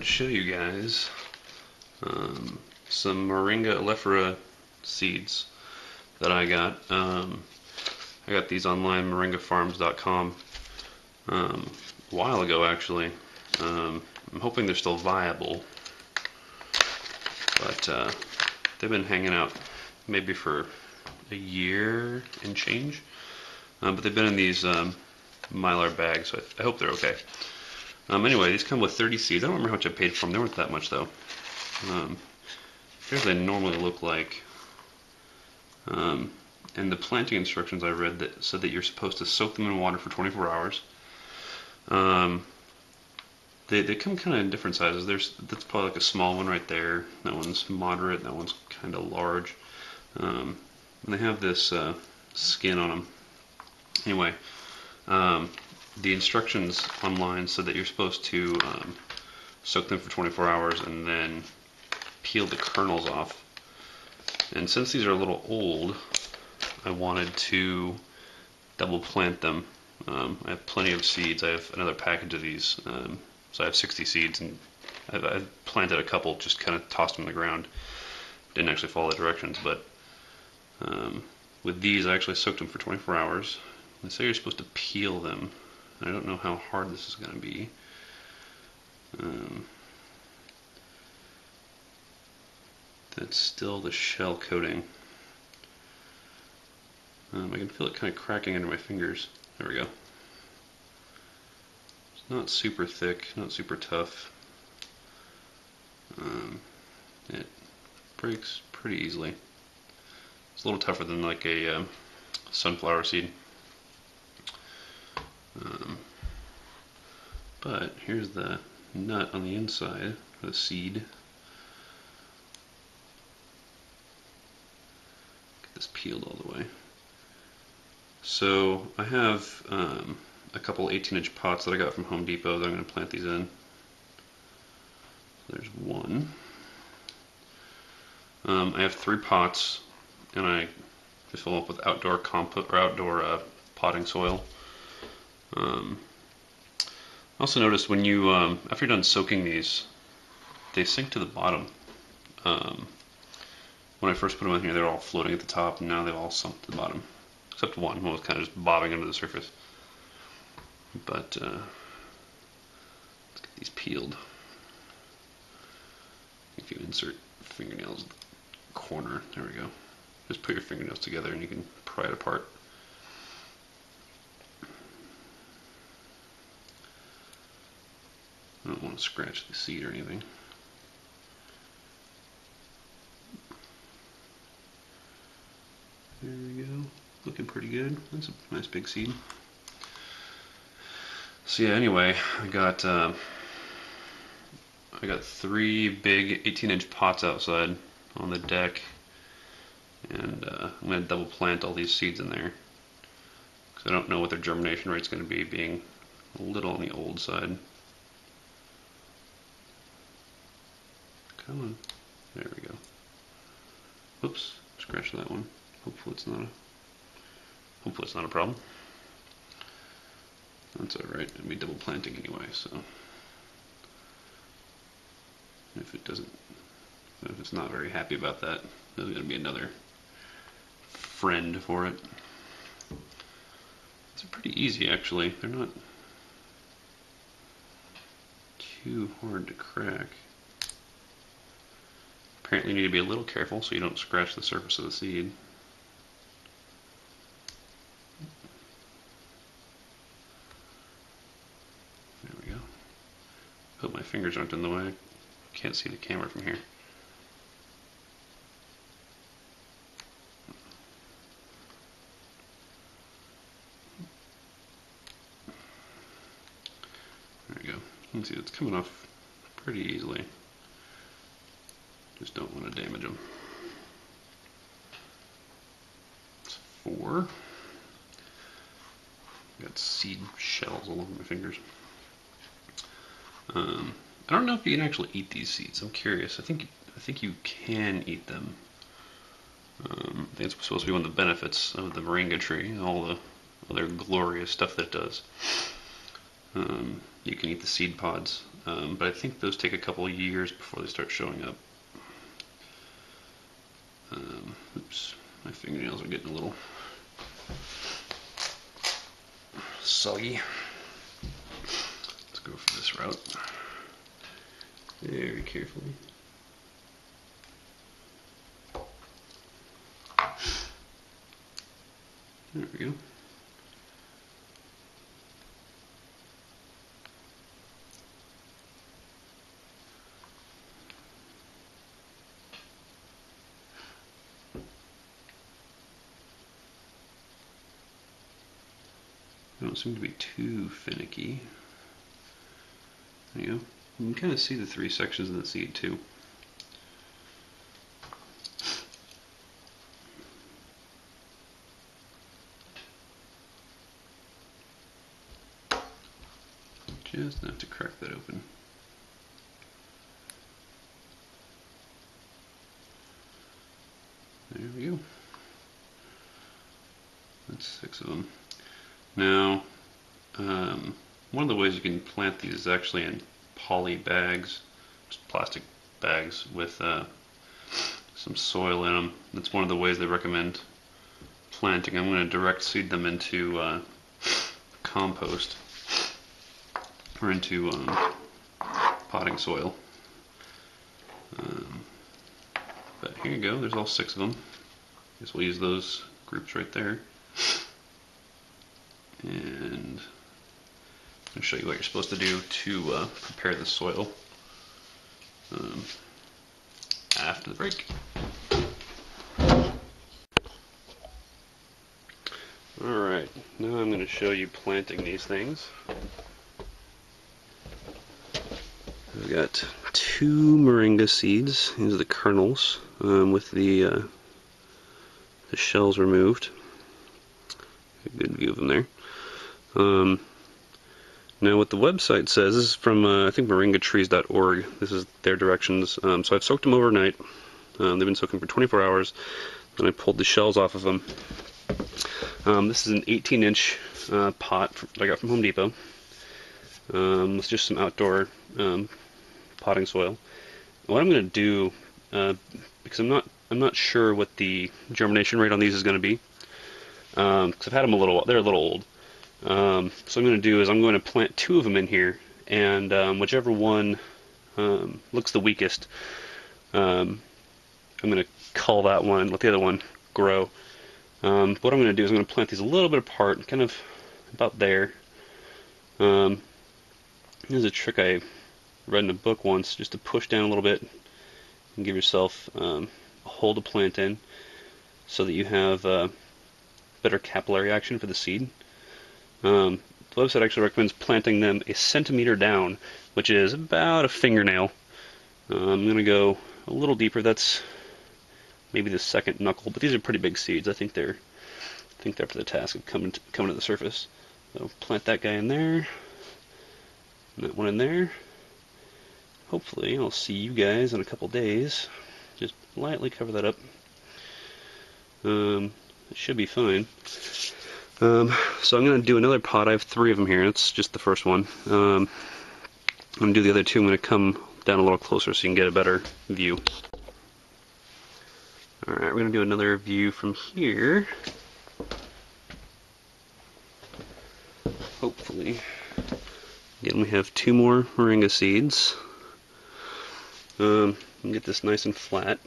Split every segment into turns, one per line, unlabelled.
to show you guys some Moringa aleifera seeds that I got. I got these online, moringafarms.com, a while ago actually. I'm hoping they're still viable, but they've been hanging out maybe for a year and change. But they've been in these mylar bags, so I hope they're okay. Anyway, these come with 30 seeds. I don't remember how much I paid for them. They weren't that much though. Here's what they normally look like. And the planting instructions I read that said that you're supposed to soak them in water for 24 hours. They come kind of in different sizes. That's probably like a small one right there. That one's moderate. That one's kind of large. And they have this skin on them. Anyway, the instructions online said that you're supposed to soak them for 24 hours and then peel the kernels off. And since these are a little old, I wanted to double plant them. I have plenty of seeds. I have another package of these, so I have 60 seeds, and I've planted a couple, just kind of tossed them in the ground. Didn't actually follow the directions, but with these I actually soaked them for 24 hours. They say you're supposed to peel them. I don't know how hard this is going to be. That's still the shell coating. I can feel it kind of cracking under my fingers. There we go. It's not super thick, not super tough. It breaks pretty easily. It's a little tougher than like a sunflower seed. But here's the nut on the inside, the seed. Get this peeled all the way. So I have a couple 18-inch pots that I got from Home Depot that I'm going to plant these in. So there's one. I have 3 pots, and I just fill them up with outdoor potting soil. I also noticed when you, after you're done soaking these, they sink to the bottom. When I first put them in here, they were all floating at the top, and now they've all sunk to the bottom. Except one was kind of just bobbing under the surface. But let's get these peeled. If you insert fingernails in the corner, there we go. Just put your fingernails together and you can pry it apart. I don't want to scratch the seed or anything. There we go. Looking pretty good. That's a nice big seed. So yeah, anyway, I got 3 big 18-inch pots outside on the deck, and I'm going to double plant all these seeds in there because I don't know what their germination rate's going to be, being a little on the old side. Come on. There we go. Oops, scratch that one. Hopefully it's not a problem. That's alright. I'll be double planting anyway, so if it's not very happy about that, there's going to be another friend for it. It's pretty easy actually. They're not too hard to crack. Apparently you need to be a little careful so you don't scratch the surface of the seed. There we go. Hope my fingers aren't in the way. I can't see the camera from here. There we go. You can see it's coming off pretty easily. Just don't want to damage them. It's 4. Got seed shells all over my fingers. I don't know if you can actually eat these seeds. I'm curious. I think you can eat them. I think it's supposed to be one of the benefits of the moringa tree, all the other glorious stuff that it does. you can eat the seed pods, but I think those take a couple of years before they start showing up. Oops, my fingernails are getting a little soggy. Let's go for this route. Very carefully. There we go. They don't seem to be too finicky. There you go. You can kind of see the three sections of the seed too. Just enough to crack that open. There we go. That's 6 of them. Now, one of the ways you can plant these is actually in poly bags, just plastic bags with some soil in them. That's one of the ways they recommend planting. I'm going to direct seed them into compost or into potting soil. But here you go, there's all 6 of them. I guess we'll use those groups right there. And I'll show you what you're supposed to do to prepare the soil after the break. Alright, now I'm going to show you planting these things. I've got 2 moringa seeds. These are the kernels with the shells removed. A good view of them there. Now what the website says, this is from I think moringatrees.org. This is their directions. So I've soaked them overnight. They've been soaking for 24 hours. Then I pulled the shells off of them. This is an 18-inch pot that I got from Home Depot. It's just some outdoor potting soil. What I'm going to do, because I'm not sure what the germination rate on these is going to be, because I've had them they're a little old. So what I'm going to do is I'm going to plant 2 of them in here, and whichever one looks the weakest, I'm going to cull that one and let the other one grow. What I'm going to do is I'm going to plant these a little bit apart, kind of about there. Here's a trick I read in a book once, just to push down a little bit and give yourself a hole to plant in so that you have better capillary action for the seed. The website actually recommends planting them a centimeter down, which is about a fingernail. I'm going to go a little deeper. That's maybe the second knuckle, but these are pretty big seeds. I think they're up to the task of coming to the surface. So plant that guy in there, and that one in there. Hopefully I'll see you guys in a couple days. Just lightly cover that up. It should be fine. So I'm going to do another pot. I have 3 of them here. That's just the first one. I'm going to do the other 2. I'm going to come down a little closer so you can get a better view. Alright, we're going to do another view from here. Hopefully. Again, we have 2 more moringa seeds. Get this nice and flat.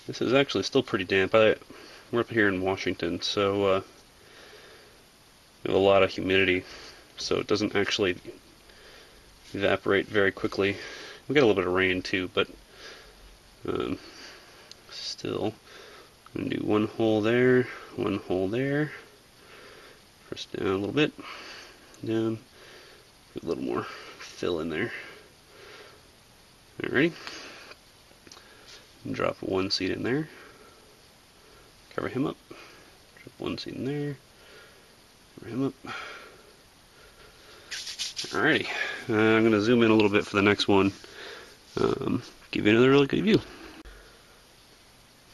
This is actually still pretty damp. We're up here in Washington, so we have a lot of humidity, so it doesn't actually evaporate very quickly. We get a little bit of rain too, but still, I'm going to do 1 hole there, 1 hole there. Press down a little bit, down, put a little more fill in there. Alrighty. Drop 1 seed in there. Cover him up. Drop 1 seed in there. Cover him up. Alrighty. I'm going to zoom in a little bit for the next one. Give you another really good view.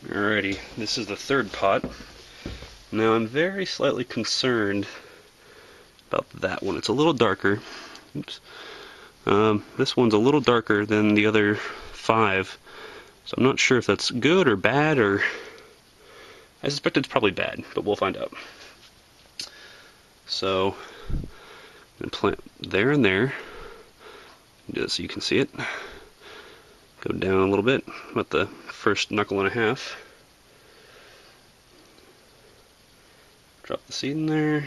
Alrighty. This is the 3rd pot. Now I'm very slightly concerned about that one. It's a little darker. Oops. This one's a little darker than the other 5, so I'm not sure if that's good or bad, or I suspect it's probably bad, but we'll find out. So I'm going to plant there and there, just so you can see it. Go down a little bit, about the first knuckle and a half. Drop the seed in there,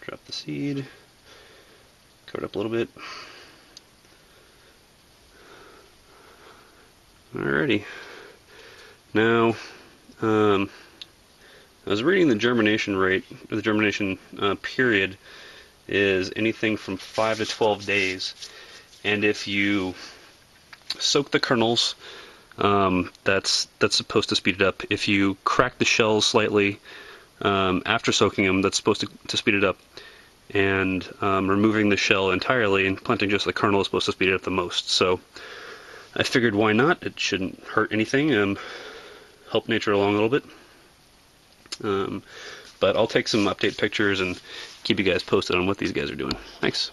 drop the seed, cover it up a little bit. Alrighty. Now, I was reading the germination rate, or the germination period is anything from 5 to 12 days. And if you soak the kernels, that's supposed to speed it up. If you crack the shells slightly after soaking them, that's supposed to speed it up. And removing the shell entirely and planting just the kernel is supposed to speed it up the most. So I figured, why not? It shouldn't hurt anything. Help nature along a little bit. But I'll take some update pictures and keep you guys posted on what these guys are doing. Thanks.